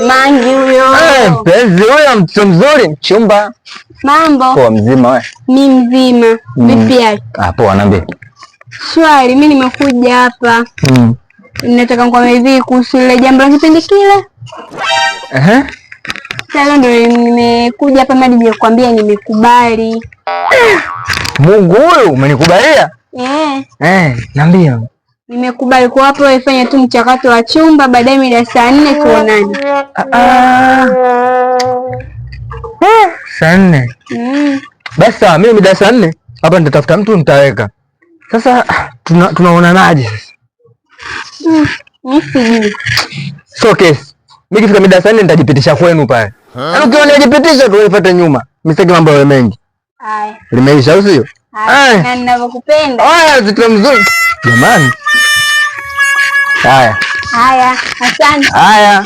Mangi huyo. Mpenzi huyo, mtoto mzuri, mchumba. Mambo? Poa, mzima wewe? Ni mzima. Vipi hali? Poa, niambie. Swali, mimi nimekuja hapa. Nataka nikwambie hivi kuhusu ile jambo la kipindi kile. Sasa ndio nimekuja hapa mimi nimekwambia nimekubali. Mungu huyu, umenikubalia? Niambie. Nimekubali kwa hapo ifanye tu mchakato wa chumba, baadaye mida saa 4 tuonane. Saa 4? Basi sawa, mimi mida saa 4 hapa nitatafuta mtu nitaweka. Sasa tunaonanaje sasa? Mimi sijui. So case. Mimi kifika mida saa 4 nitajipitisha kwenu pale. Yaani ukiona nijipitisha tu unifuate nyuma. Msitaki mambo ya mengi. Haya. Limeisha au sio? Na ninavyokupenda. Zito mzuri. Jamani. Haya, asante. Haya.